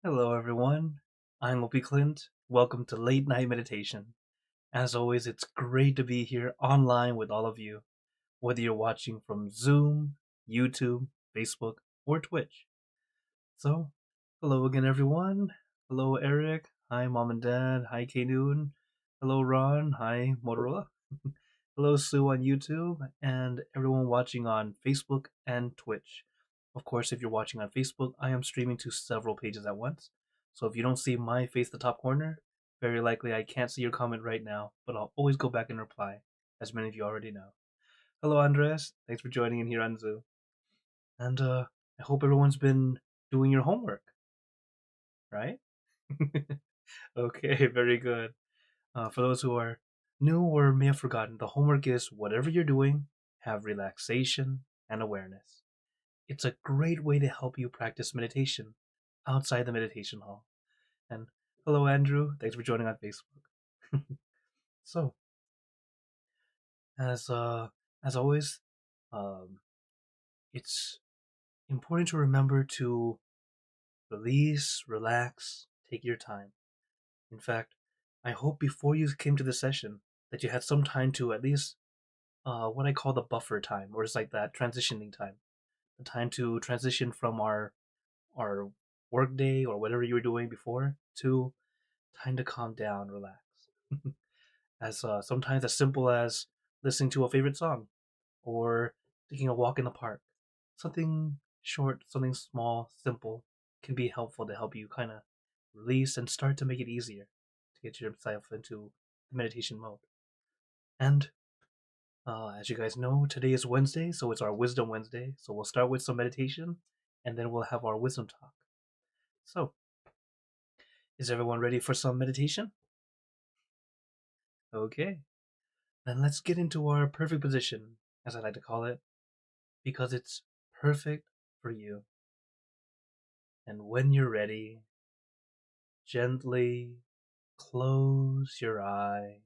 Hello, everyone. I'm Opie Clint. Welcome to Late Night Meditation. As always, it's great to be here online with all of you, whether you're watching from Zoom, YouTube, Facebook, or Twitch. So, hello again, everyone. Hello, Eric. Hi, Mom and Dad. Hi, K Noon. Hello, Ron. Hi, Motorola. Hello, Sue on YouTube, and everyone watching on Facebook and Twitch. Of course, if you're watching on Facebook, I am streaming to several pages at once. So if you don't see my face in the top corner, very likely I can't see your comment right now, but I'll always go back and reply, as many of you already know. Hello, Andres. Thanks for joining in here on Zoom. And I hope everyone's been doing your homework, right? Okay, very good. For those who are new or may have forgotten, the homework is whatever you're doing, have relaxation and awareness. It's a great way to help you practice meditation outside the meditation hall. And hello, Andrew. Thanks for joining on Facebook. So, as uh, as always, um, it's important to remember to release, relax, take your time. In fact, I hope before you came to the session that you had some time to at least what I call the buffer time, or it's like that transitioning time, the time to transition from our work day or whatever you were doing before to time to calm down, relax. As sometimes as simple as listening to a favorite song or taking a walk in the park. Something short, something small, simple can be helpful to help you kind of release and start to make it easier to get yourself into the meditation mode. And as you guys know, today is Wednesday, so it's our Wisdom Wednesday. So we'll start with some meditation and then we'll have our wisdom talk. So, is everyone ready for some meditation? Okay, then let's get into our perfect position, as I like to call it, because it's perfect for you. And when you're ready, gently close your eyes,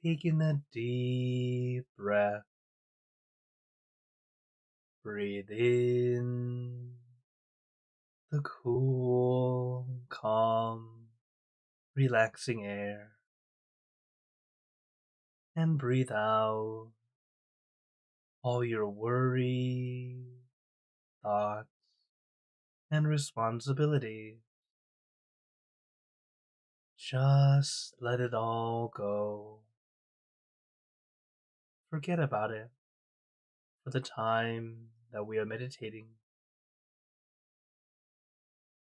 taking a deep breath. Breathe in the cool, calm, relaxing air, and breathe out all your worries, thoughts, and responsibilities. Just let it all go. Forget about it for the time that we are meditating.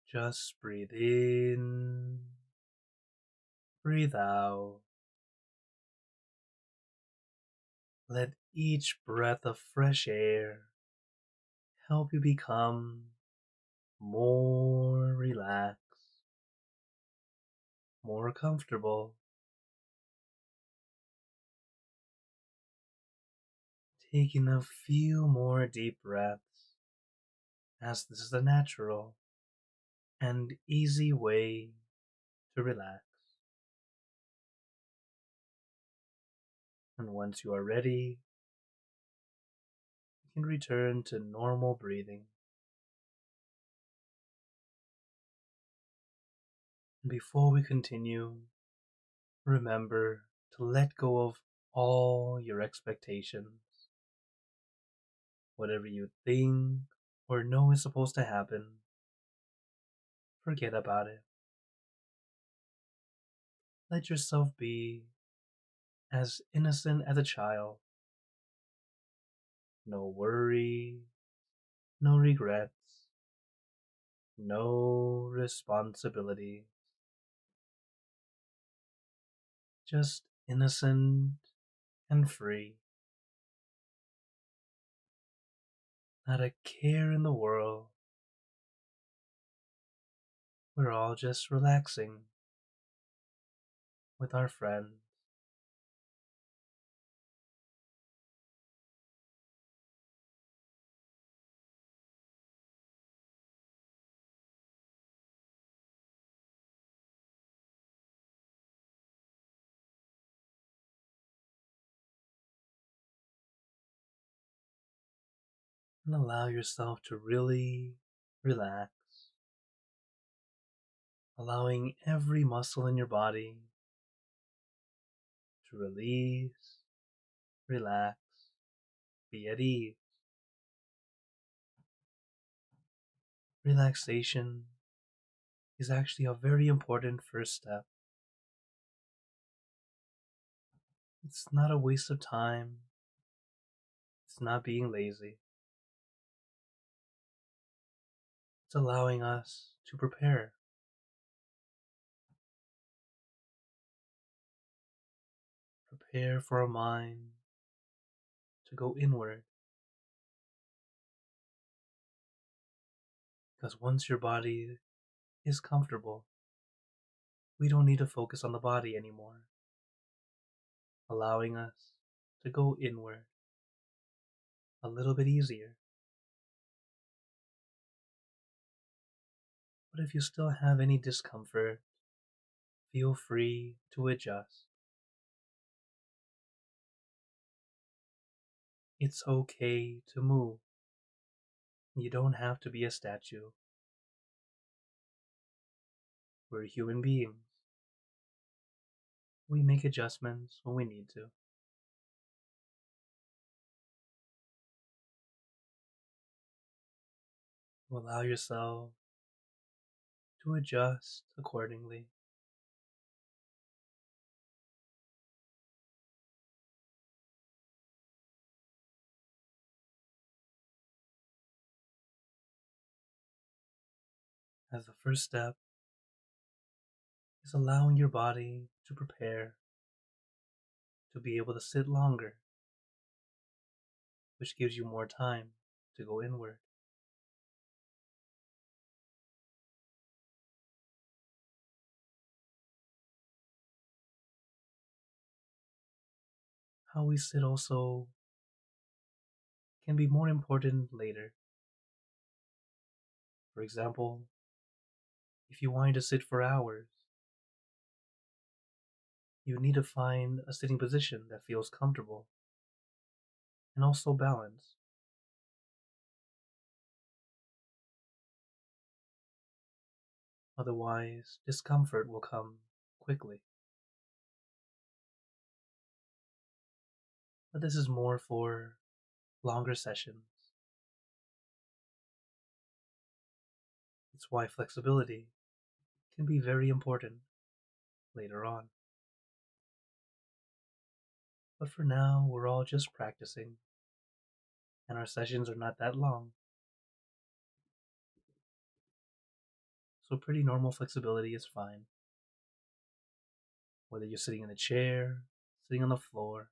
Just breathe in, breathe out. Let each breath of fresh air help you become more relaxed, more comfortable. Taking a few more deep breaths, as this is a natural and easy way to relax. And once you are ready, you can return to normal breathing. And before we continue, remember to let go of all your expectations. Whatever you think or know is supposed to happen, forget about it. Let yourself be as innocent as a child. No worries, no regrets, no responsibility. Just innocent and free. Not a care in the world. We're all just relaxing with our friends. And allow yourself to really relax, allowing every muscle in your body to release, relax, be at ease. Relaxation is actually a very important first step. It's not a waste of time, it's not being lazy. It's allowing us to prepare for our mind to go inward. Because once your body is comfortable, we don't need to focus on the body anymore, allowing us to go inward a little bit easier. But if you still have any discomfort, feel free to adjust. It's okay to move. You don't have to be a statue. We're human beings. We make adjustments when we need to. Allow yourself to adjust accordingly. As the first step is allowing your body to prepare to be able to sit longer, which gives you more time to go inward. How we sit also can be more important later. For example, if you wanted to sit for hours, you need to find a sitting position that feels comfortable and also balanced. Otherwise, discomfort will come quickly. But this is more for longer sessions. It's why flexibility can be very important later on. But for now, we're all just practicing, and our sessions are not that long. So pretty normal flexibility is fine. Whether you're sitting in a chair, sitting on the floor,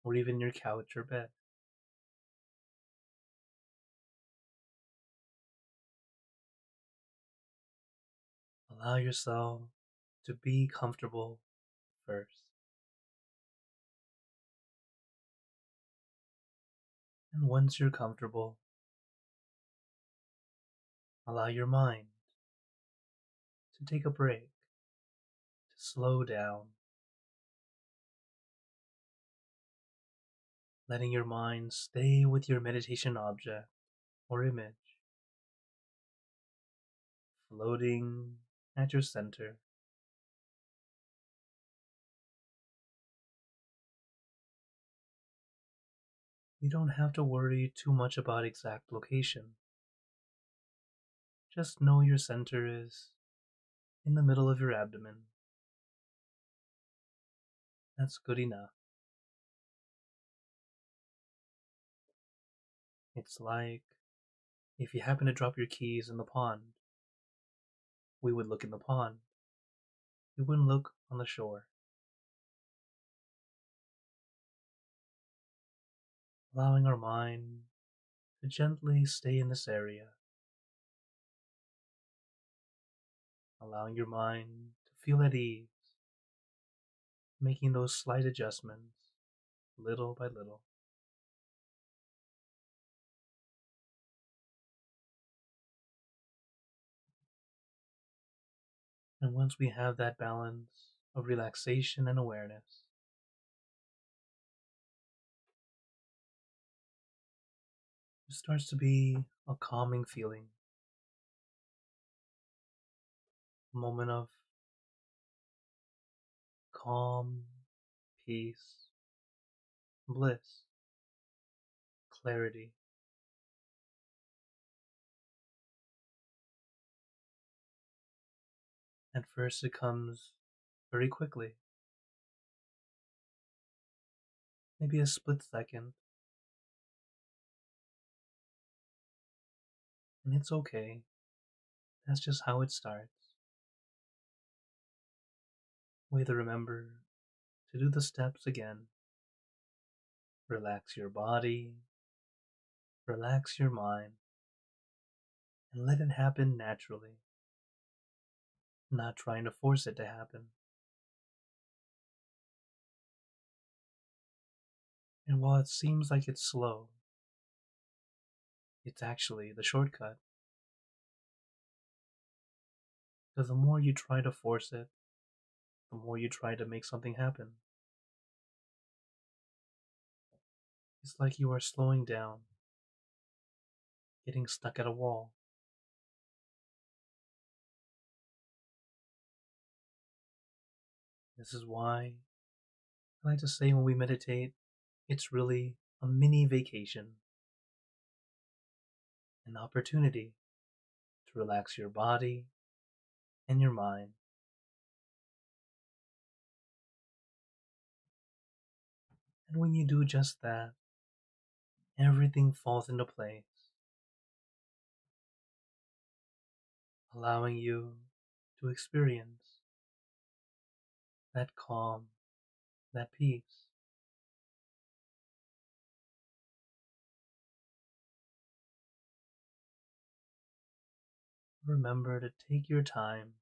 or even your couch or bed. Allow yourself to be comfortable first. And once you're comfortable, allow your mind to take a break, to slow down, letting your mind stay with your meditation object or image, floating at your center. You don't have to worry too much about exact location. Just know your center is in the middle of your abdomen. That's good enough. It's like if you happen to drop your keys in the pond, we would look in the pond. We wouldn't look on the shore. Allowing our mind to gently stay in this area. Allowing your mind to feel at ease, making those slight adjustments little by little. And once we have that balance of relaxation and awareness, It starts to be a calming feeling, a moment of calm, peace, bliss, clarity. At first, it comes very quickly, maybe a split second, and it's okay. That's just how it starts. We have to remember to do the steps again. Relax your body, relax your mind, and let it happen naturally, not trying to force it to happen. And while it seems like it's slow, it's actually the shortcut. Because the more you try to force it, the more you try to make something happen. It's like you are slowing down, getting stuck at a wall. This is why I like to say when we meditate, it's really a mini vacation, an opportunity to relax your body and your mind. And when you do just that, everything falls into place, allowing you to experience that calm, that peace. Remember to take your time,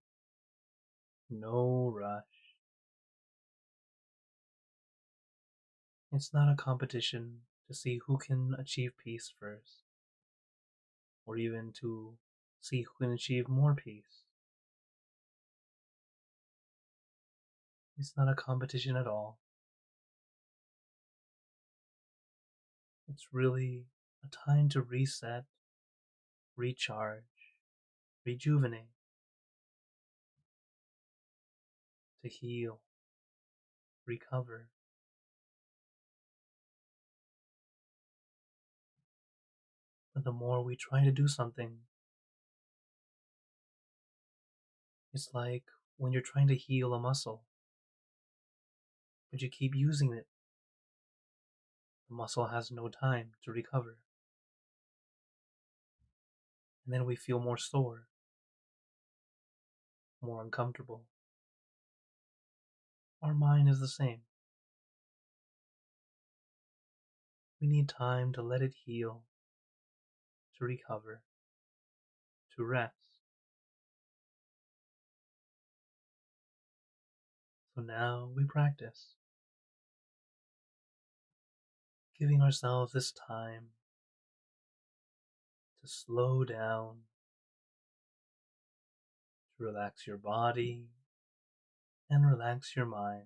no rush. It's not a competition to see who can achieve peace first, or even to see who can achieve more peace. It's not a competition at all. It's really a time to reset, recharge, rejuvenate, to heal, recover. But the more we try to do something, it's like when you're trying to heal a muscle, but you keep using it, the muscle has no time to recover. And then we feel more sore, more uncomfortable. Our mind is the same. We need time to let it heal, to recover, to rest. So now we practice, giving ourselves this time to slow down, to relax your body and relax your mind.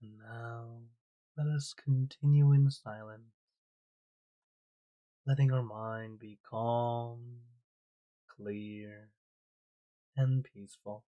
Now, let us continue in silence, letting our mind be calm clear and peaceful.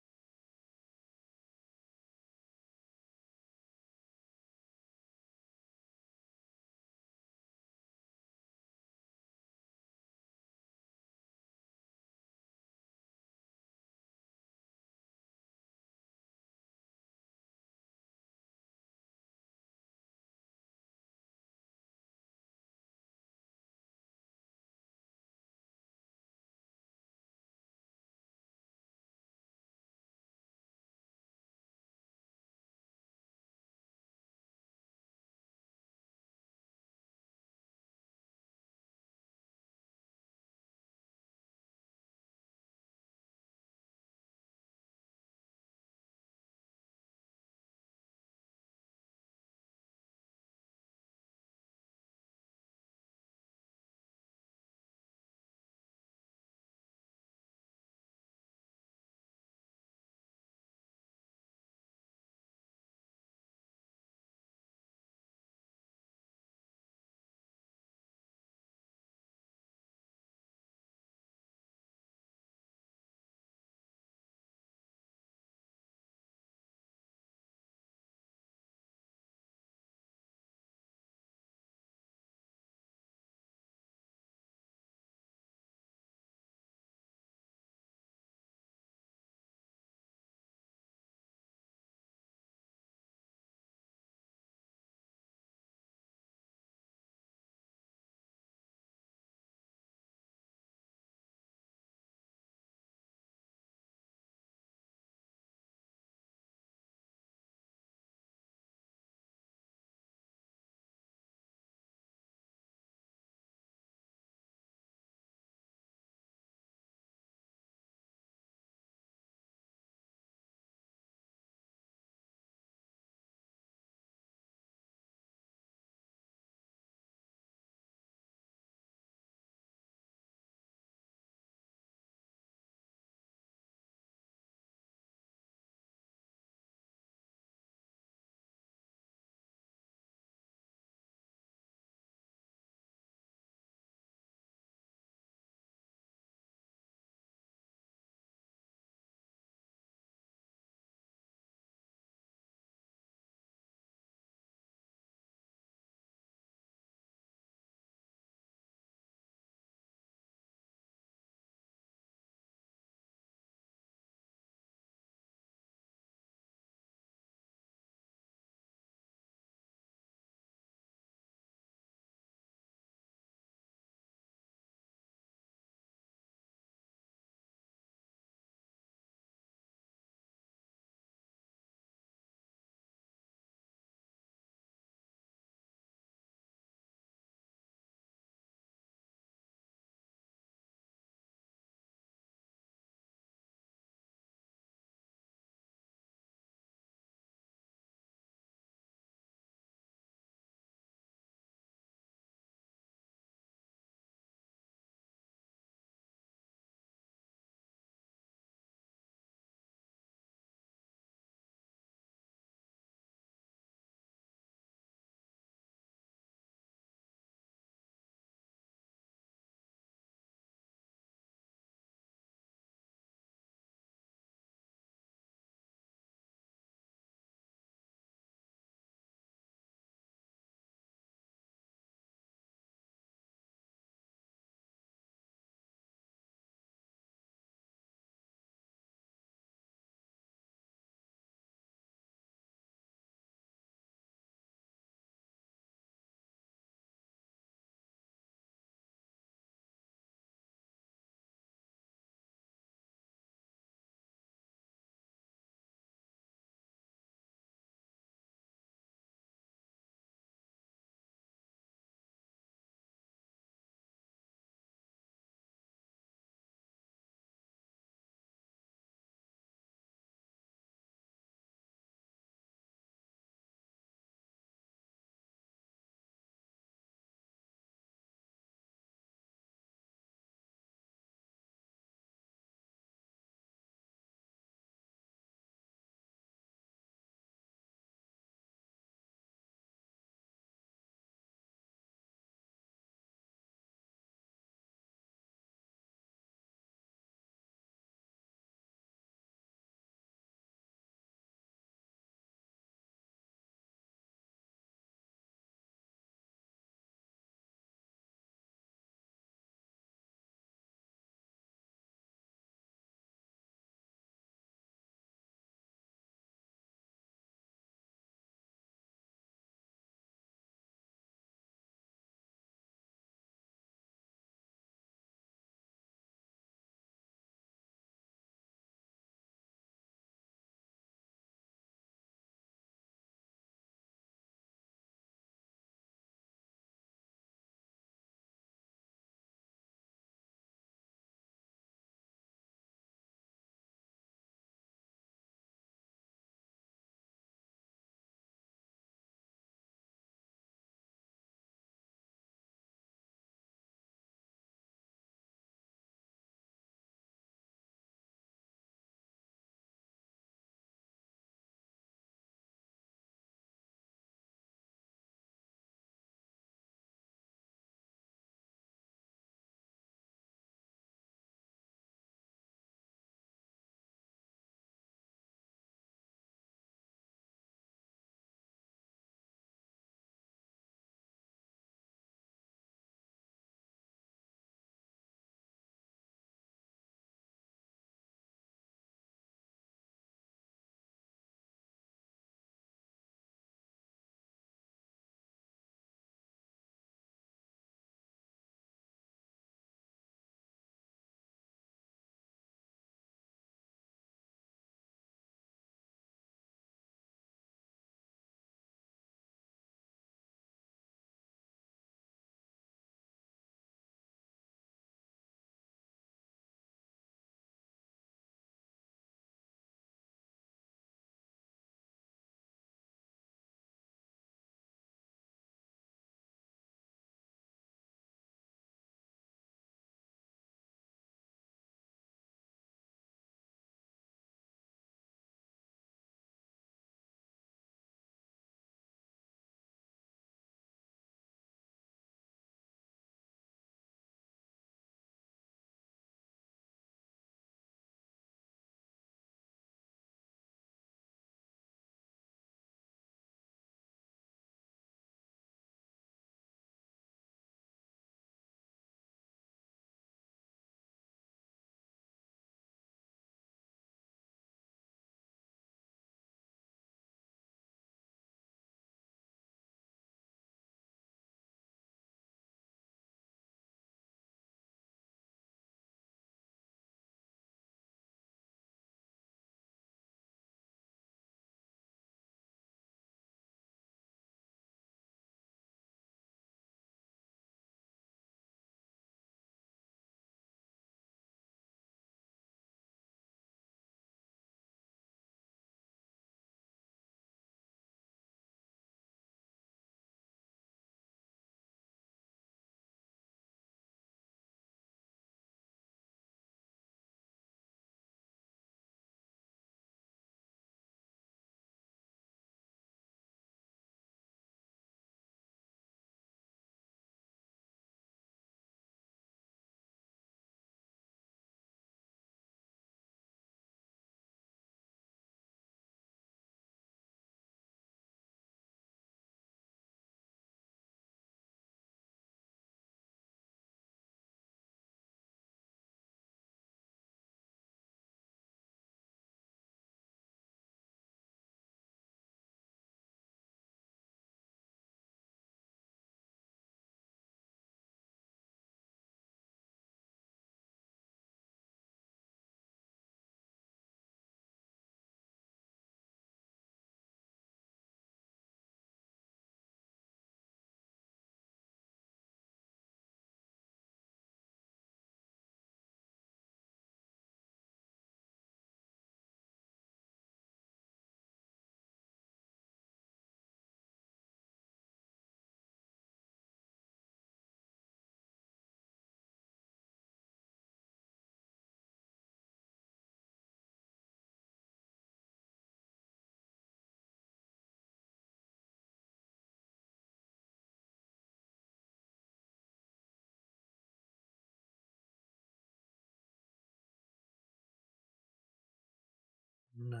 Now,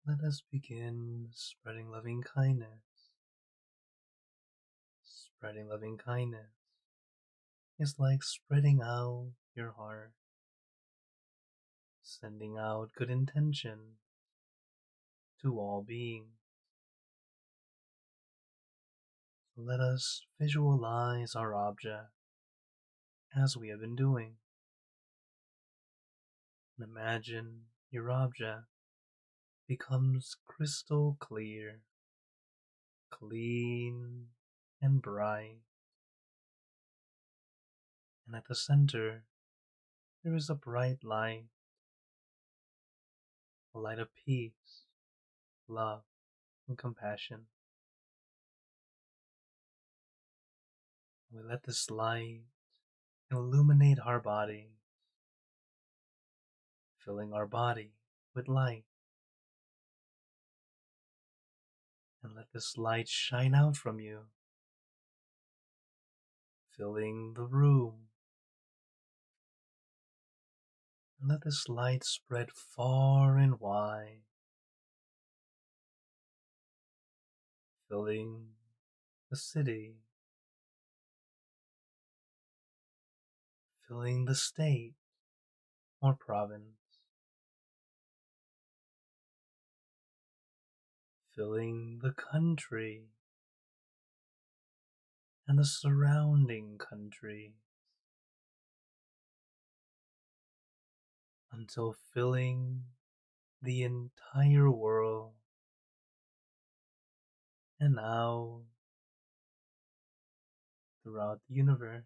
let us begin spreading loving kindness. Spreading loving kindness is like spreading out your heart, sending out good intention to all beings. So let us visualize our object as we have been doing. And imagine your object becomes crystal clear, clean, and bright. And at the center, there is a bright light, a light of peace, love, and compassion. We let this light illuminate our body, filling our body with light. And let this light shine out from you, filling the room. And let this light spread far and wide, filling the city, filling the state or province, filling the country and the surrounding country, until filling the entire world and out throughout the universe.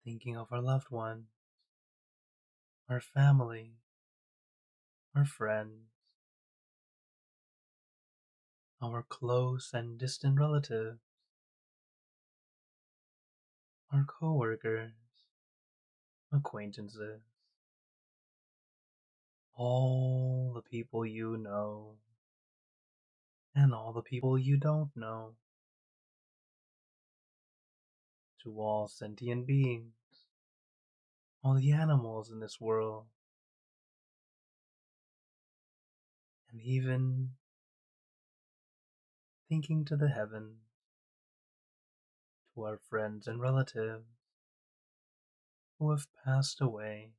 Thinking of our loved ones, our family, our friends, our close and distant relatives, our coworkers, acquaintances, all the people you know, and all the people you don't know, to all sentient beings, all the animals in this world, and even thinking to the heavens, to our friends and relatives who have passed away,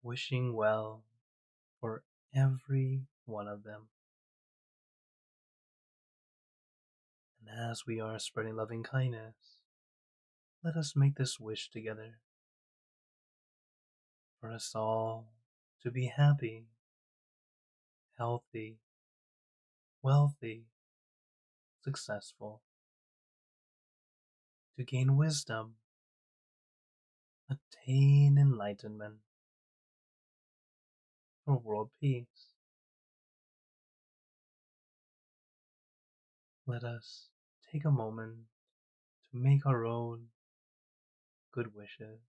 wishing well for every one of them. And as we are spreading loving kindness, let us make this wish together for us all to be happy, healthy, wealthy, successful, to gain wisdom, attain enlightenment, for world peace. Let us take a moment to make our own good wishes.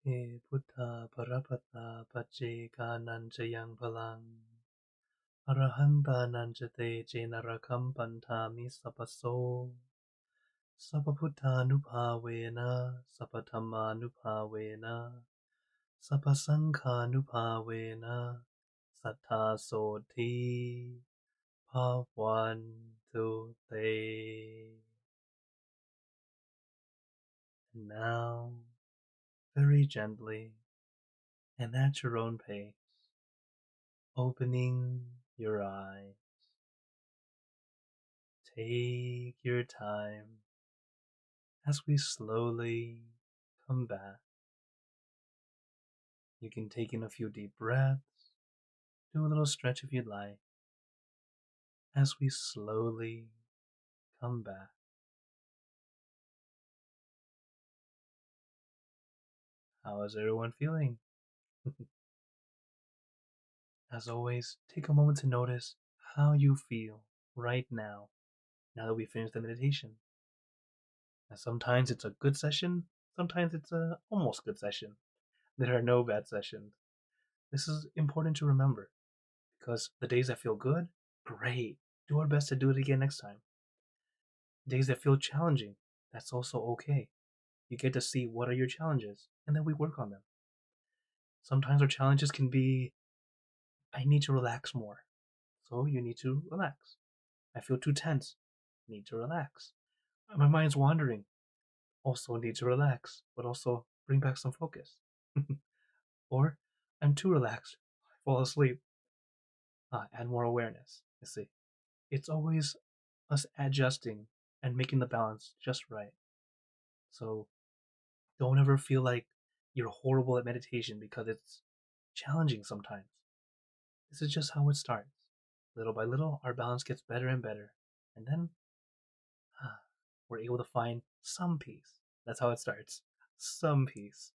E Buddha Parapata Pacceka Nanjayang Palang Arahanta Nanjate Jenarakam Pantami Sapaso Sapaputtanupavena Sapatamanupavena Sapasankhanupavena Sattasoti Bhavantu Te. And now, very gently and at your own pace, opening your eyes. Take your time as we slowly come back. You can take in a few deep breaths, do a little stretch if you'd like, as we slowly come back. How is everyone feeling? As always, take a moment to notice how you feel right now, now that we finished the meditation. And sometimes it's a good session, sometimes it's a almost good session. There are no bad sessions. This is important to remember because the days that feel good, great. Do our best to do it again next time. Days that feel challenging, that's also okay. You get to see what are your challenges, and then we work on them. Sometimes our challenges can be, I need to relax more. So you need to relax. I feel too tense. Need to relax. My mind's wandering. Also need to relax, but also bring back some focus. Or I'm too relaxed. I fall asleep. Add more awareness. You see, it's always us adjusting and making the balance just right. So don't ever feel like you're horrible at meditation because it's challenging sometimes. This is just how it starts. Little by little, our balance gets better and better. And then we're able to find some peace. That's how it starts. Some peace.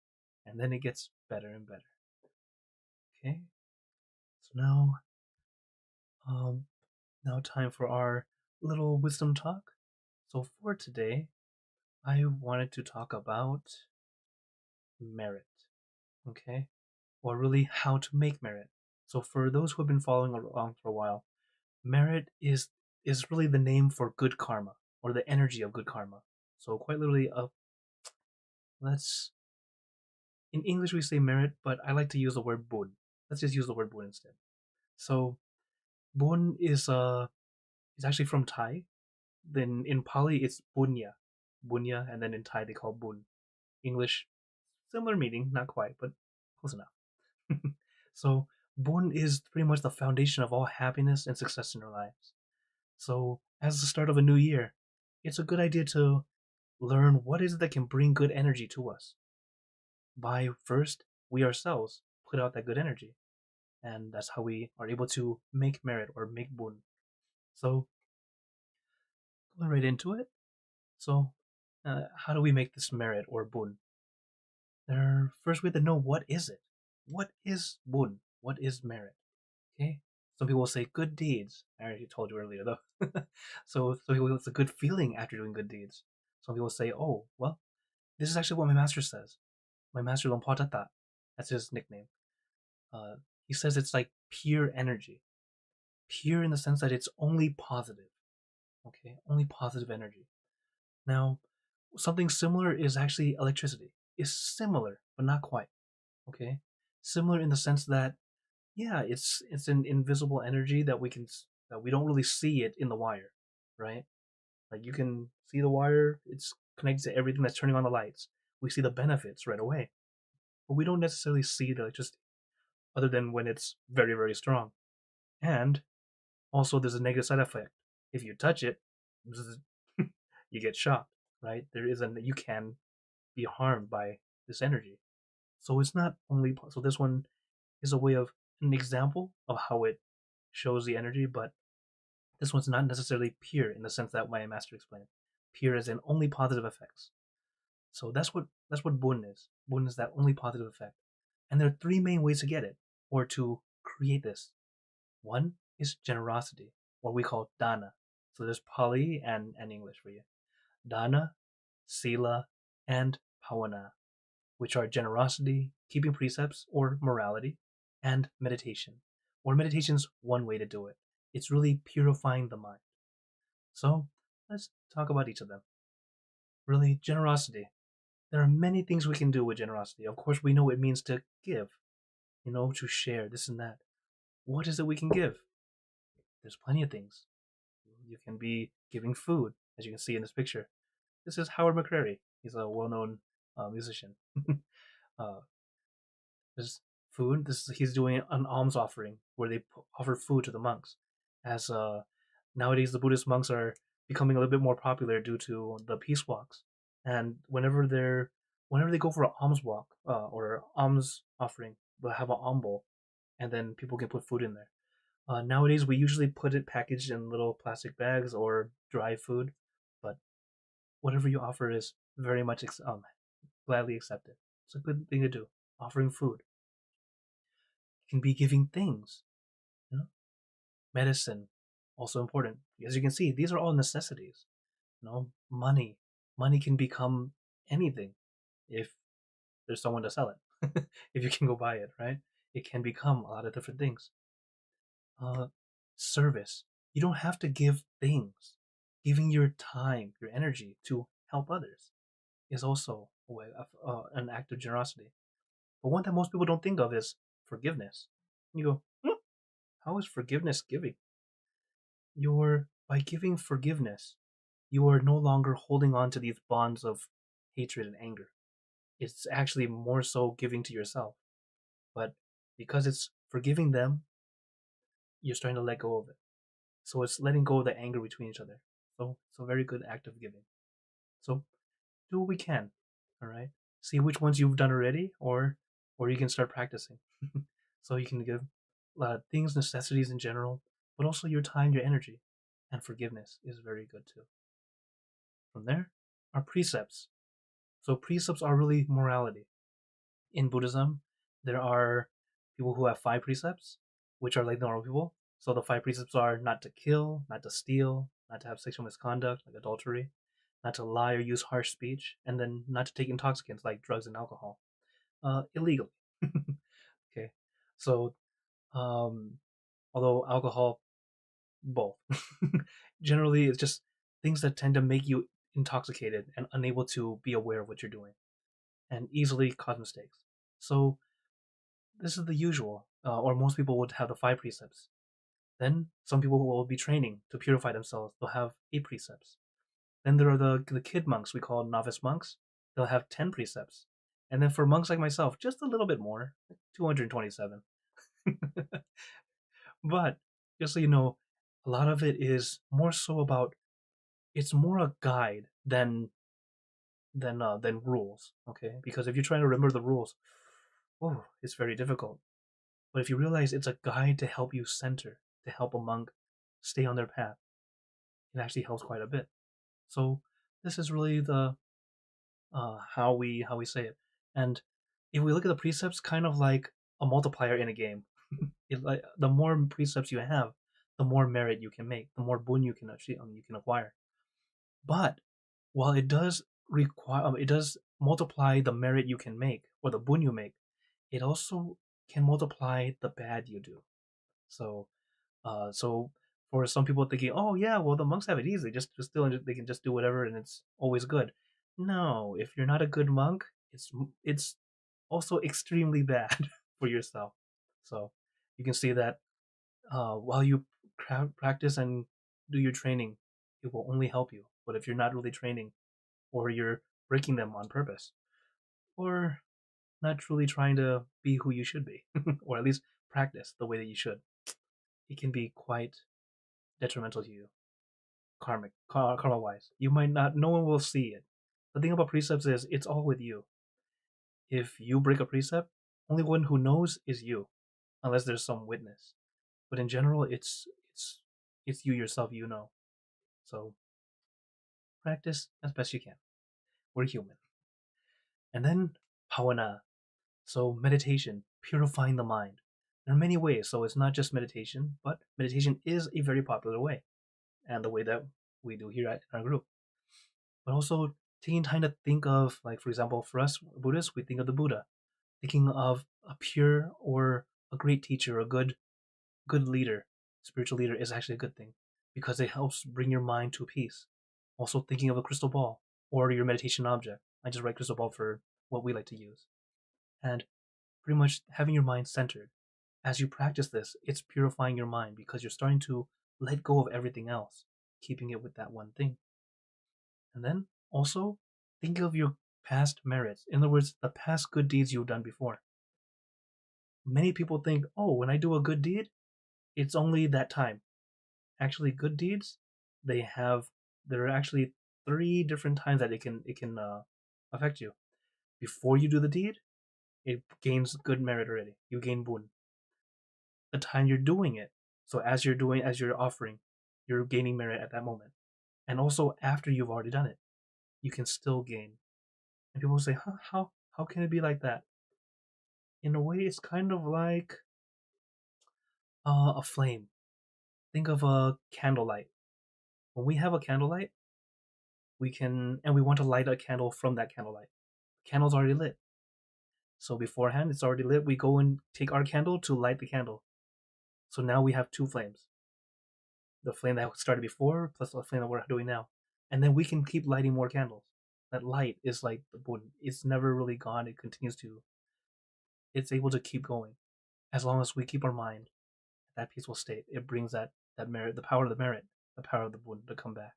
And then it gets better and better. Okay? So um, now time for our little wisdom talk. So for today, I wanted to talk about merit. Okay? Or really how to make merit. So for those who have been following along for a while, merit is really the name for good karma or the energy of good karma. So quite literally, let's in English we say merit, but I like to use the word bun. Let's just use the word bun instead. So bun is actually from Thai. Then in Pali it's bunya, bunya, and then in Thai they call bun. English similar meaning, not quite, but close enough. So bun is pretty much the foundation of all happiness and success in our lives. So as the start of a new year, it's a good idea to learn what is it that can bring good energy to us. By first, we ourselves put out that good energy. And that's how we are able to make merit or make bun. So, going right into it. So, how do we make this merit or bun? First, we have to know what is it. What is bun? What is merit? Okay. Some people will say good deeds. I already told you earlier, though. So people, it's a good feeling after doing good deeds. Some people say, oh, well, this is actually what my master says. My master Lompatata, that's his nickname. Uh, he says it's like pure energy. Pure in the sense that it's only positive. Okay, only positive energy. Now, something similar is actually electricity. It's similar, but not quite. Okay, similar in the sense that yeah, it's an invisible energy that we don't really see it in the wire, right? Like you can see the wire, it's connected to everything that's turning on the lights. We see the benefits right away, but we don't necessarily see the electricity other than when it's very very strong. And also, there's a negative side effect. If you touch it, you get shocked, right? You can be harmed by this energy. So it's not only so this one is a way of an example of how it shows the energy, but this one's not necessarily pure in the sense that my master explained. Pure as in only positive effects. So that's what bun is. Bun is that only positive effect. And there are three main ways to get it or to create this. One is generosity, what we call dana. So there's Pali and English for you. Dana, sila, and pavana, which are generosity, keeping precepts or morality, and meditation. Or meditation's one way to do it. It's really purifying the mind. So let's talk about each of them. Really, generosity. There are many things we can do with generosity. Of course, we know what it means to give, to share this and that. What is it we can give? There's plenty of things. You can be giving food, as you can see in this picture. This is Howard McCrary. He's a well-known musician. uh, there's food. He's doing an alms offering where they offer food to the monks. As nowadays the Buddhist monks are becoming a little bit more popular due to the peace walks, and whenever they go for an alms walk or alms offering, they'll have an bowl, and then people can put food in there. Nowadays, we usually put it packaged in little plastic bags or dry food, but whatever you offer is very much gladly accepted. It's a good thing to do. Offering food. It can be giving things. You know? Medicine, also important. As you can see, these are all necessities. Money. Money can become anything if there's someone to sell it. If you can go buy it, right? It can become a lot of different things. Uh, Service. You don't have to give things. Giving your time, your energy to help others is also a way of an act of generosity. But one that most people don't think of is forgiveness. You go, how is forgiveness giving? You're by giving forgiveness, you are no longer holding on to these bonds of hatred and anger. It's actually more so giving to yourself. But because it's forgiving them, you're starting to let go of it. So it's letting go of the anger between each other. So it's a very good act of giving. So do what we can. All right. See which ones you've done already, or you can start practicing. So you can give things, necessities in general, but also your time, your energy, and forgiveness is very good too. From there are precepts. So precepts are really morality. In Buddhism, there are people who have 5 precepts, which are like normal people. So the 5 precepts are not to kill, not to steal, not to have sexual misconduct like adultery, not to lie or use harsh speech, and then not to take intoxicants like drugs and alcohol illegally. Okay, so um, although alcohol, both. Generally, it's just things that tend to make you intoxicated and unable to be aware of what you're doing and easily cause mistakes. So this is the usual, or most people would have the 5 precepts. Then some people will be training to purify themselves. They'll have 8 precepts. Then there are the kid monks we call novice monks. They'll have 10 precepts. And then for monks like myself, just a little bit more, like 227. But just so you know, a lot of it is more so about it's more a guide than rules. Okay, because if you're trying to remember the rules, oh, it's very difficult. But if you realize it's a guide to help you center, to help a monk stay on their path, it actually helps quite a bit. So this is really the how we say it. And if we look at the precepts, kind of like a multiplier in a game. Like the more precepts you have, the more merit you can make, the more boon you can achieve, you can acquire. But while it does require, it does multiply the merit you can make or the boon you make, it also can multiply the bad you do. So, so for some people thinking, oh yeah, well the monks have it easy, just still they can just do whatever and it's always good. No, if you're not a good monk, it's also extremely bad for yourself. So you can see that while you practice and do your training, it will only help you. But if you're not really training, or you're breaking them on purpose, or not truly trying to be who you should be, or at least practice the way that you should, it can be quite detrimental to you, karma wise. You might not, no one will see it. The thing about precepts is it's all with you. If you break a precept, only one who knows is you, unless there's some witness. But in general, it's you yourself. You know. So practice as best you can. We're human. And then bhavana. So meditation, purifying the mind. There are many ways. So it's not just meditation, but meditation is a very popular way, and the way that we do here at our group. But also taking time to think of, like for example, for us Buddhists, we think of the Buddha, thinking of a pure or a great teacher, a good leader, spiritual leader is actually a good thing because it helps bring your mind to peace. Also thinking of a crystal ball or your meditation object. I just write crystal ball for what we like to use. And pretty much having your mind centered. As you practice this, it's purifying your mind because you're starting to let go of everything else, keeping it with that one thing. And then also think of your past merits. In other words, the past good deeds you've done before. Many people think, oh, when I do a good deed, it's only that time. Actually, good deeds, they have there are actually 3 different times that it can affect you. Before you do the deed, it gains good merit already. You gain boon. The time you're doing it, so as you're offering, you're gaining merit at that moment. And also after you've already done it, you can still gain. And people say, huh, how How can it be like that? In a way, it's kind of like a flame. Think of a candlelight. When we have a candlelight, we want to light a candle from that candlelight. The candle's already lit. So beforehand, it's already lit. We go and take our candle to light the candle. So now we have two flames. The flame that started before plus the flame that we're doing now. And then we can keep lighting more candles. That light is like the Buddha. It's never really gone. It continues to, it's able to keep going. As long as we keep our mind at that peaceful state, it brings that merit, the power of the merit, the power of the Buddha to come back.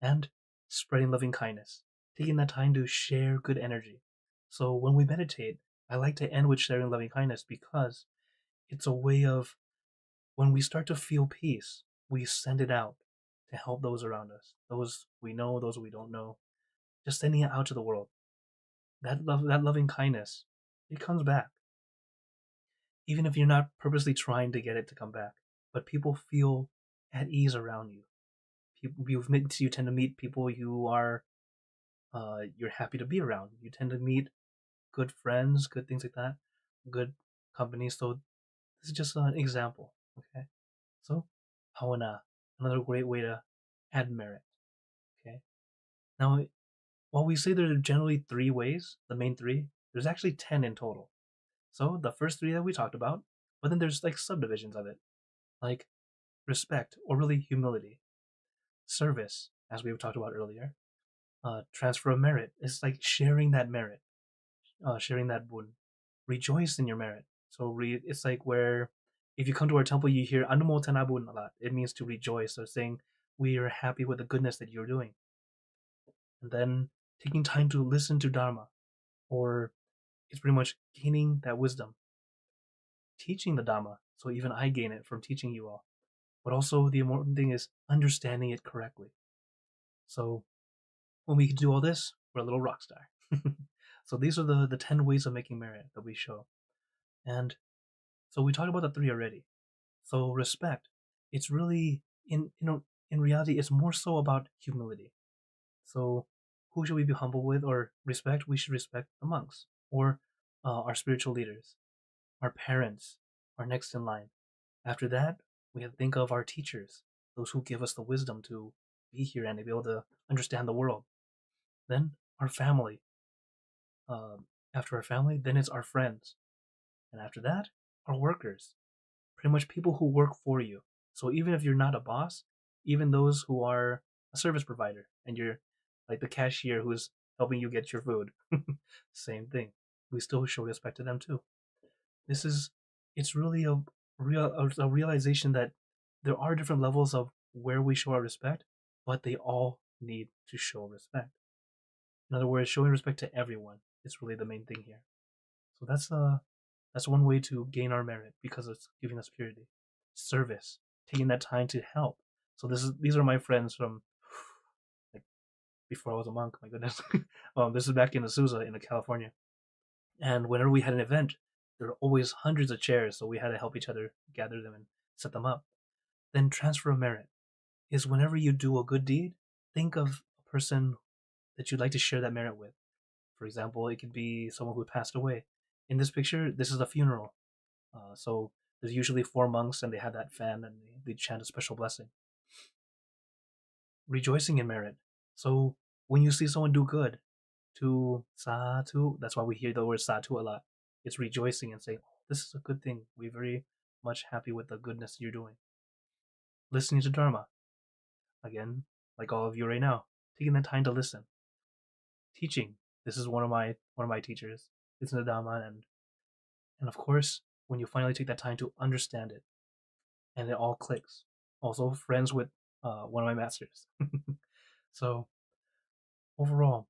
And spreading loving kindness, taking that time to share good energy. So when we meditate, I like to end with sharing loving kindness because it's a way of, when we start to feel peace, we send it out to help those around us, those we know, those we don't know, just sending it out to the world. That love, that loving kindness, it comes back, even if you're not purposely trying to get it to come back. But people feel at ease around you. You tend to meet people you are, you're happy to be around. You tend to meet good friends, good things like that, good company. So this is just an example. Okay, so bhavana, another great way to add merit. Okay, now while we say there are generally three ways, the main three, there's actually 10 in total. So the first three that we talked about, but then there's like subdivisions of it, like respect or really humility, service, as we talked about earlier, transfer of merit. It's like sharing that merit, sharing that boon, rejoice in your merit. So it's like where if you come to our temple, you hear Anumotana Bun a lot. It means to rejoice, so saying we are happy with the goodness that you're doing. And then taking time to listen to Dharma, or it's pretty much gaining that wisdom, teaching the Dhamma. So even I gain it from teaching you all. But also the important thing is understanding it correctly. So when we can do all this, we're a little rock star. So these are the 10 ways of making merit that we show. And so we talked about the three already. So respect, it's really in reality, it's more so about humility. So who should we be humble with or respect? We should respect the monks or our spiritual leaders, our parents, our next in line. After that, we have to think of our teachers, those who give us the wisdom to be here and to be able to understand the world. Then our family. After our family, then it's our friends. And after that, our workers. Pretty much people who work for you. So even if you're not a boss, even those who are a service provider and you're like the cashier who's helping you get your food, same thing. We still show respect to them too. This is, it's really a realization that there are different levels of where we show our respect, but they all need to show respect. In other words, showing respect to everyone is really the main thing here. So that's one way to gain our merit because it's giving us purity. Service, taking that time to help. So these are my friends from like before I was a monk. My goodness, this is back in Azusa in California, and whenever we had an event, there were always hundreds of chairs, so we had to help each other gather them and set them up. Then transfer of merit is whenever you do a good deed, think of a person that you'd like to share that merit with. For example, it could be someone who passed away. In this picture, this is a funeral. So there's usually four monks and they have that fan and they chant a special blessing. Rejoicing in merit. So when you see someone do good, to satu, that's why we hear the word satu a lot. It's rejoicing and saying, oh, this is a good thing. We're very much happy with the goodness you're doing. Listening to Dharma. Again, like all of you right now, taking the time to listen. Teaching. This is one of my teachers. Listen to Dharma and of course, when you finally take that time to understand it, and it all clicks. Also, friends with one of my masters. So, overall,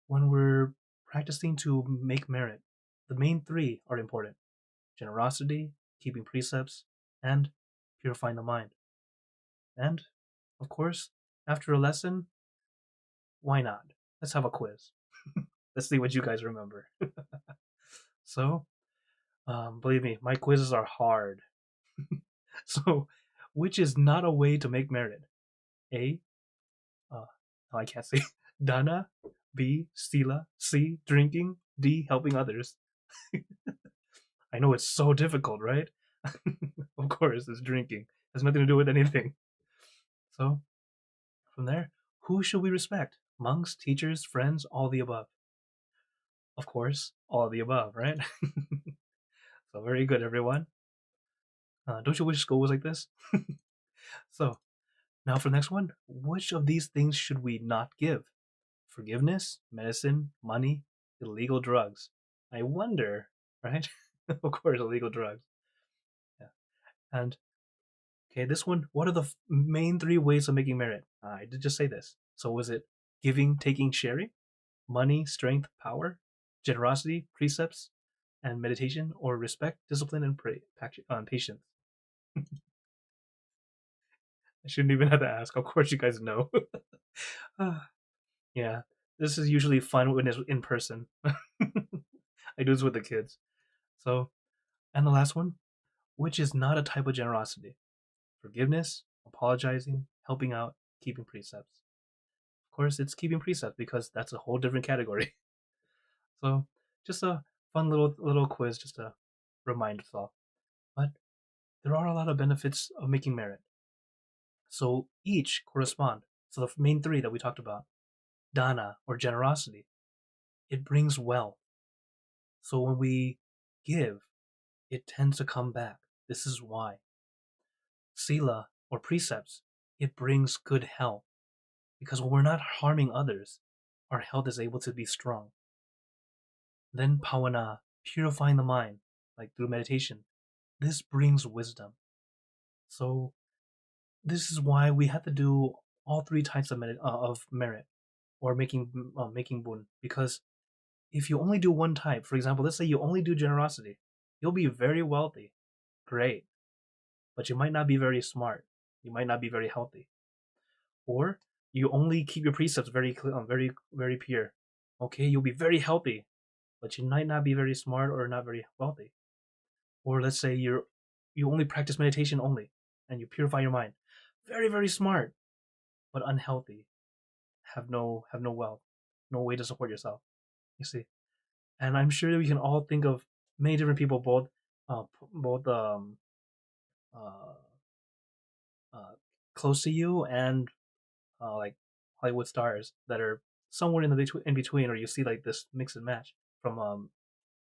when we're practicing to make merit, the main three are important: generosity, keeping precepts, and purifying the mind. And, of course, after a lesson, why not? Let's have a quiz. Let's see what you guys remember. So, believe me, my quizzes are hard. So, which is not a way to make merit? A, oh, I can't say, dana, B. Sila. C. Drinking. D. Helping others. I know it's so difficult, right? Of course, it's drinking. It has nothing to do with anything. So, from there, who should we respect? Monks, teachers, friends, all the above. Of course, all of the above, right? So, very good, everyone. Don't you wish school was like this? So, now for the next one, which of these things should we not give? Forgiveness, medicine, money, illegal drugs. I wonder, right? Of course, illegal drugs. Yeah. And okay, this one, what are the main three ways of making merit? I did just say this. So was it giving, taking, sharing, money, strength, power, generosity, precepts, and meditation, or respect, discipline, and patience? I shouldn't even have to ask. Of course, you guys know. Yeah, this is usually fun when it's in person. I do this with the kids. So, and the last one, which is not a type of generosity: forgiveness, apologizing, helping out, keeping precepts. Of course, it's keeping precepts because that's a whole different category. So, just a fun little quiz, just to remind us all. But there are a lot of benefits of making merit. So each correspond. So the main three that we talked about, dana or generosity, it brings wealth. So when we give, it tends to come back. This is why. Sila or precepts, it brings good health. Because when we're not harming others, our health is able to be strong. Then pavana, purifying the mind, like through meditation, this brings wisdom. So this is why we have to do all three types of merit or making bun. Because if you only do one type, for example, let's say you only do generosity, you'll be very wealthy, great, but you might not be very smart. You might not be very healthy. Or you only keep your precepts very pure. Okay, you'll be very healthy, but you might not be very smart or not very wealthy. Or let's say you only practice meditation only, and you purify your mind, very smart, but unhealthy. Have no wealth, no way to support yourself. You see, and I'm sure that we can all think of many different people, both uh, uh, close to you and like Hollywood stars that are somewhere in between, or you see like this mix and match from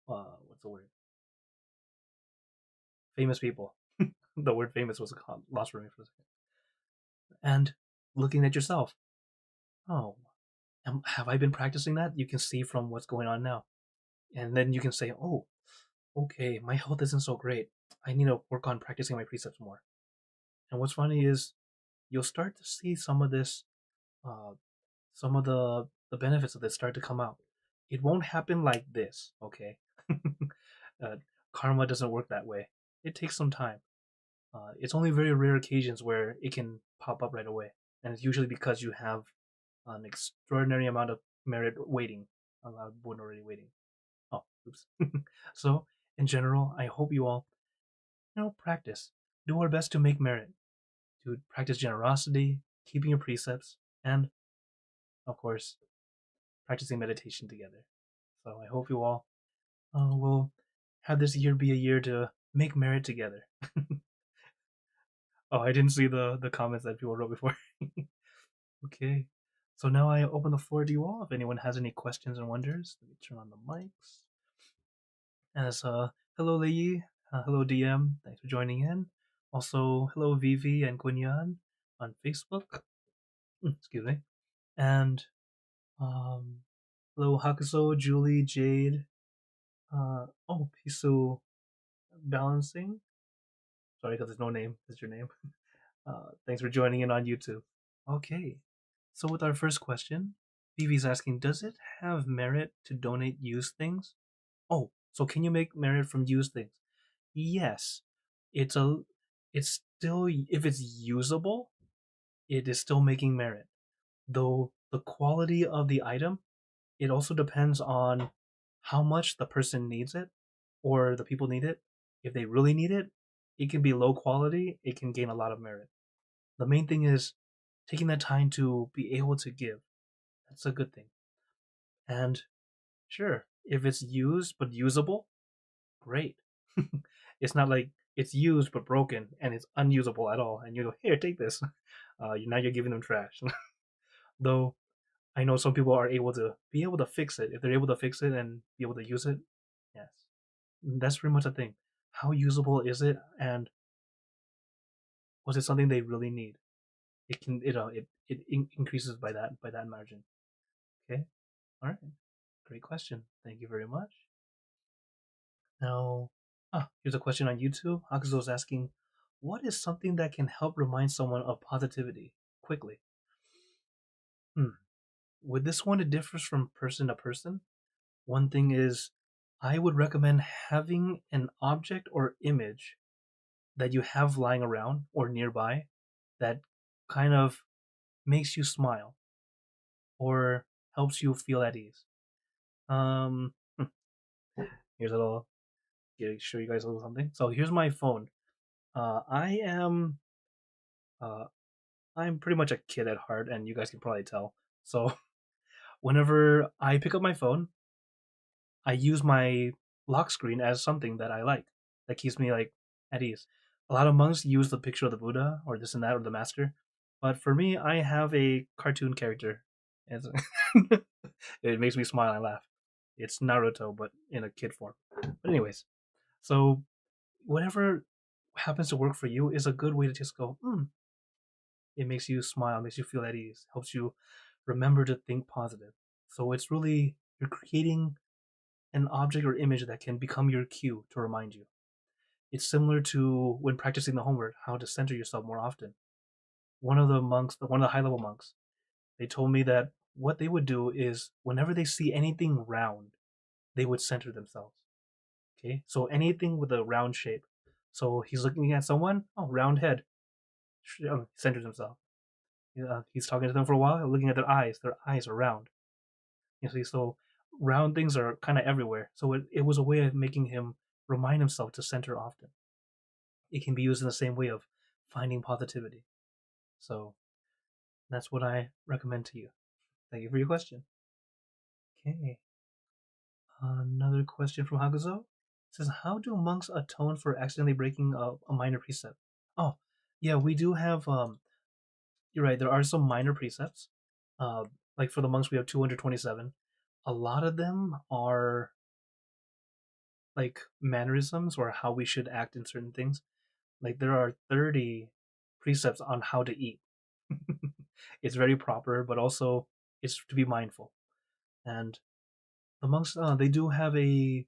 what's the word? Famous people. The word famous was lost for me for a second. And looking at yourself, oh, have I been practicing that? You can see from what's going on now, and then you can say, oh, okay, my health isn't so great. I need to work on practicing my precepts more. And what's funny is you'll start to see uh, some of the benefits of this start to come out. It won't happen like this, okay? uh, Karma doesn't work that way. It takes some time. It's only very rare occasions where it can pop up right away, and it's usually because you have an extraordinary amount of merit waiting, a lot of one already waiting. Oh, oops. So, in general, I hope you all, practice. Do our best to make merit, to practice generosity, keeping your precepts, and, of course, practicing meditation together. So I hope you all will have this year be a year to make merit together. Oh, I didn't see the comments that people wrote before. Okay. So now I open the floor to you all. If anyone has any questions and wonders, let me turn on the mics. As hello Lei, hello DM, thanks for joining in. Also, hello Vivi and Kunyan on Facebook. Excuse me. And hello Hakuso, Julie, Jade. Oh, Pisu Balancing. Sorry, because there's no name. That's your name. Thanks for joining in on YouTube. Okay. So with our first question, Vivi's asking, does it have merit to donate used things? Oh, so can you make merit from used things? Yes. It's a it's still, if it's usable, it is still making merit. Though the quality of the item, it also depends on how much the person needs it or the people need it. If they really need it, it can be low quality, it can gain a lot of merit. The main thing is taking that time to be able to give. That's a good thing. And sure, if it's used but usable, great. It's not like it's used but broken and it's unusable at all. And you go, here, take this. Now you're giving them trash. Though I know some people are able to fix it. If they're able to fix it and be able to use it, yes, that's pretty much the thing. How usable is it, and was it something they really need? It increases by that margin. Okay, all right, great question. Thank you very much. Now, here's a question on YouTube. Hakuzo's asking, what is something that can help remind someone of positivity quickly? Hmm. With this one, it differs from person to person. One thing is, I would recommend having an object or image that you have lying around or nearby that kind of makes you smile or helps you feel at ease. Um, here's a little, show you guys a little something. So here's my phone. I am uh, I'm pretty much a kid at heart, and you guys can probably tell. So whenever I pick up my phone, I use my lock screen as something that I like, that keeps me like at ease. A lot of monks use the picture of the Buddha or this and that or the master, but for me, I have a cartoon character. It's it makes me smile and laugh. It's Naruto, but in a kid form. But anyways, so whatever happens to work for you is a good way to just go. It makes you smile, makes you feel at ease, helps you remember to think positive. So it's really you're creating an object or image that can become your cue to remind you. It's similar to when practicing the homework, how to center yourself more often. One of the high level monks, they told me that what they would do is whenever they see anything round, they would center themselves. Okay, so anything with a round shape. So he's looking at someone, oh, round head, centers himself. He's talking to them for a while, looking at their eyes. Their eyes are round. You see, so round things are kind of everywhere. So it was a way of making him remind himself to center often. It can be used in the same way of finding positivity. So that's what I recommend to you. Thank you for your question. Okay. Another question from Haguzo. It says, how do monks atone for accidentally breaking a minor precept? Oh, yeah, we do have. You're right. There are some minor precepts. Uh, like for the monks, we have 227. A lot of them are like mannerisms or how we should act in certain things. Like there are 30 precepts on how to eat. It's very proper, but also it's to be mindful. And the monks, they do have a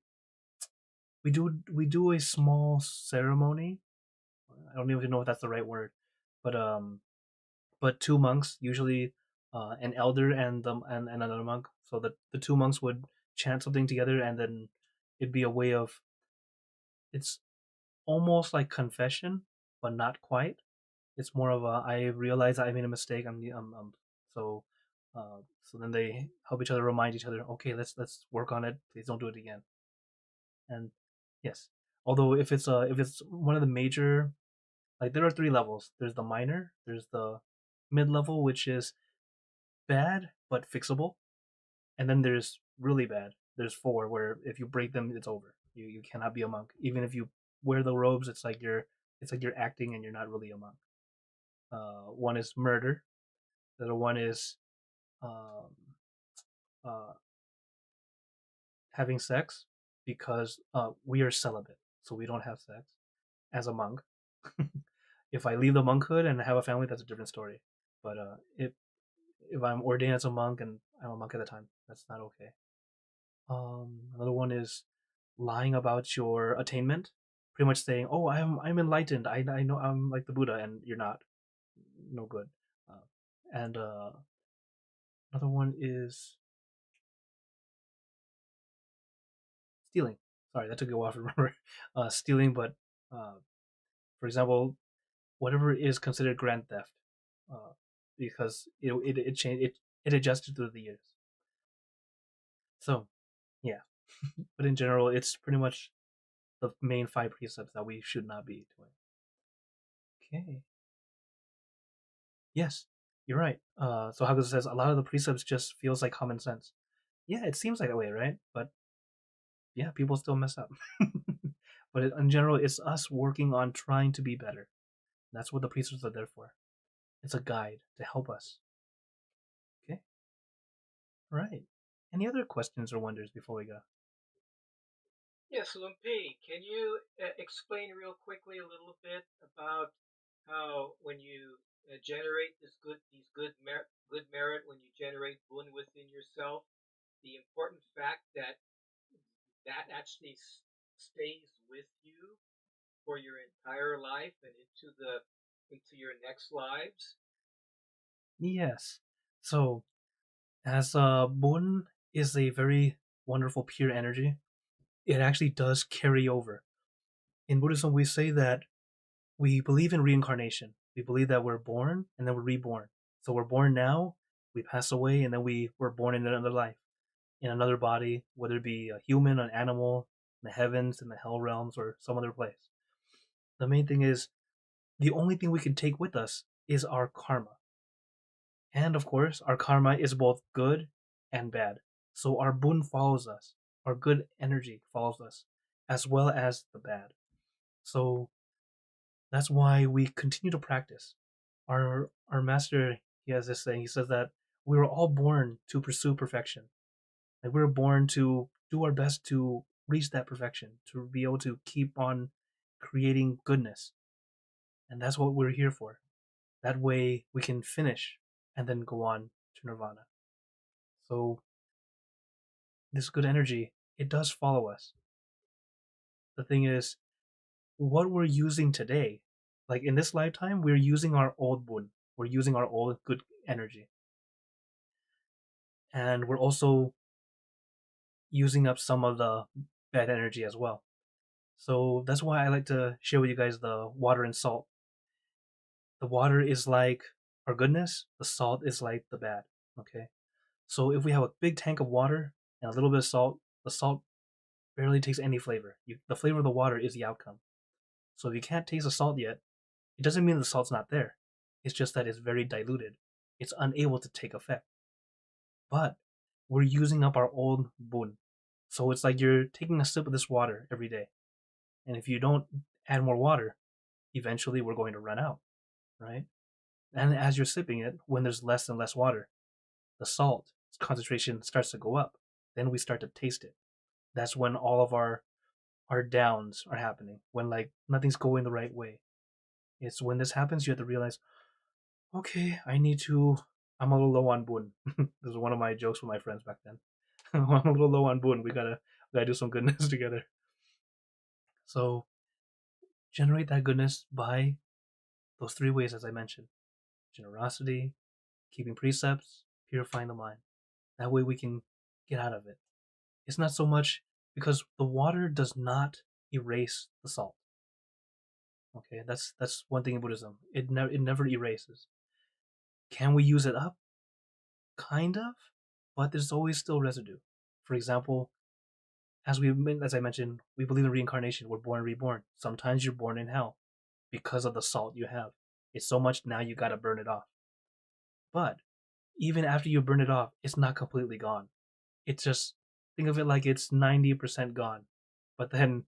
we do a small ceremony. I don't even know if that's the right word, but two monks usually, an elder and another monk. So the two monks would chant something together, and then it'd be a way of it's almost like confession, but not quite. It's more of a I realize I made a mistake. So so then they help each other remind each other. Okay, let's work on it. Please don't do it again. And yes, although if it's one of the major, like there are three levels. There's the minor. There's the mid level, which is bad but fixable, and then there's really bad. There's four where if you break them, it's over. You cannot be a monk. Even if you wear the robes, it's like you're acting and you're not really a monk. One is murder. The other one is um, uh, having sex because we are celibate, so we don't have sex as a monk. If I leave the monkhood and have a family, that's a different story. But if I'm ordained as a monk and I'm a monk at the time, that's not okay. Another one is lying about your attainment, pretty much saying, "Oh, I'm enlightened. I know I'm like the Buddha," and you're not. No good. And another one is stealing. Sorry, that took a while to remember. Stealing, but uh, for example, whatever is considered grand theft, uh, because it changed it adjusted through the years. So yeah, but in general, it's pretty much the main five precepts that we should not be doing. Okay. Yes, you're right. So Hakusa says a lot of the precepts just feels like common sense. Yeah, it seems like that way, right? But yeah, people still mess up. But in general, it's us working on trying to be better. That's what the precepts are there for. It's a guide to help us. Okay, right. Any other questions or wonders before we go? Yes, Lumpi, can you explain real quickly a little bit about how when you generate these good merit, when you generate boon within yourself, the important fact that that actually stays with you for your entire life and into your next lives? Yes. So, as Bun is a very wonderful pure energy, it actually does carry over. In Buddhism, we say that we believe in reincarnation. We believe that we're born and then we're reborn. So we're born now, we pass away, and then we were born in another life, in another body, whether it be a human, an animal, in the heavens, in the hell realms, or some other place. The main thing is the only thing we can take with us is our karma. And of course, our karma is both good and bad. So our boon follows us, our good energy follows us, as well as the bad. So that's why we continue to practice. Our master, he has this saying. He says that we were all born to pursue perfection. Like we were born to do our best to reach that perfection, to be able to keep on creating goodness, and that's what we're here for. That way, we can finish and then go on to nirvana. So this good energy, it does follow us. The thing is, what we're using today, like in this lifetime, we're using our old bun, we're using our old good energy, and we're also using up some of the bad energy as well. So that's why I like to share with you guys the water and salt. The water is like our goodness, the salt is like the bad. Okay. So if we have a big tank of water and a little bit of salt, the salt barely takes any flavor. The flavor of the water is the outcome. So if you can't taste the salt yet, it doesn't mean the salt's not there. It's just that it's very diluted. It's unable to take effect. But we're using up our old bun. So it's like you're taking a sip of this water every day. And if you don't add more water, eventually we're going to run out, right? And as you're sipping it, when there's less and less water, the salt concentration starts to go up. Then we start to taste it. That's when all of our downs are happening. When like nothing's going the right way. It's when this happens you have to realize, okay, I need to. I'm a little low on bun. This is one of my jokes with my friends back then. I'm a little low on bun. We gotta do some goodness together. So generate that goodness by those three ways as I mentioned: generosity, keeping precepts, purifying the mind. That way we can get out of it. It's not so much because the water does not erase the salt. Okay, that's one thing in Buddhism. It never erases. Can we use it up? Kind of, but there's always still residue. For example, as I mentioned, we believe in reincarnation. We're born and reborn. Sometimes you're born in hell because of the salt you have. It's so much now you gotta burn it off. But even after you burn it off, it's not completely gone. It's just think of it like it's 90% gone. But then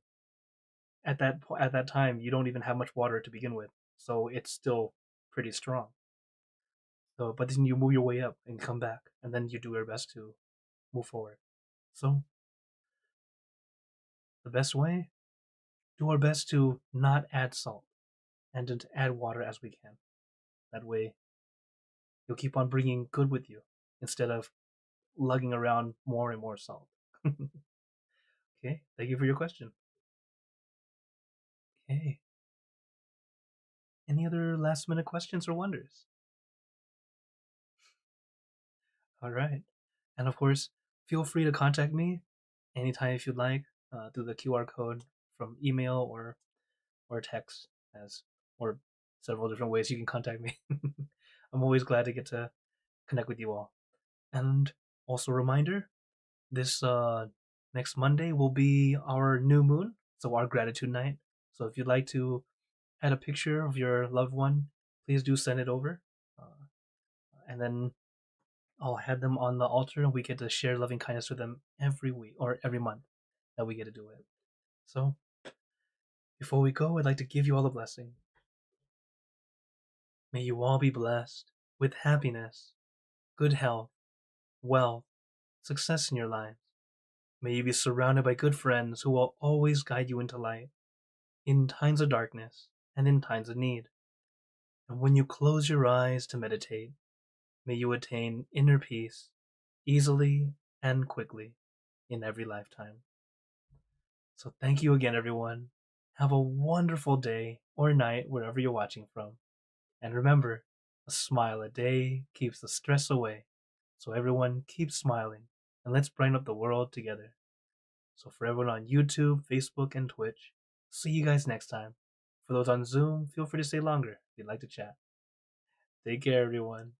at that time, you don't even have much water to begin with, so it's still pretty strong. So, but then you move your way up and come back, and then you do your best to move forward. So, the best way, do our best to not add salt and to add water as we can. That way, you'll keep on bringing good with you instead of lugging around more and more salt. Okay, thank you for your question. Okay, any other last minute questions or wonders? All right, and of course, feel free to contact me anytime if you'd like through the QR code from email or text as or several different ways you can contact me. I'm always glad to get to connect with you all. And also a reminder, this next Monday will be our new moon, so our gratitude night. So if you'd like to add a picture of your loved one, please do send it over. And then I'll have them on the altar, and we get to share loving kindness with them every week or every month that we get to do it. So, before we go, I'd like to give you all a blessing. May you all be blessed with happiness, good health, wealth, success in your lives. May you be surrounded by good friends who will always guide you into light in times of darkness and in times of need. And when you close your eyes to meditate, may you attain inner peace easily and quickly in every lifetime. So thank you again, everyone. Have a wonderful day or night wherever you're watching from. And remember, a smile a day keeps the stress away. So everyone, keep smiling and let's brighten up the world together. So for everyone on YouTube, Facebook, and Twitch, see you guys next time. For those on Zoom, feel free to stay longer if you'd like to chat. Take care, everyone.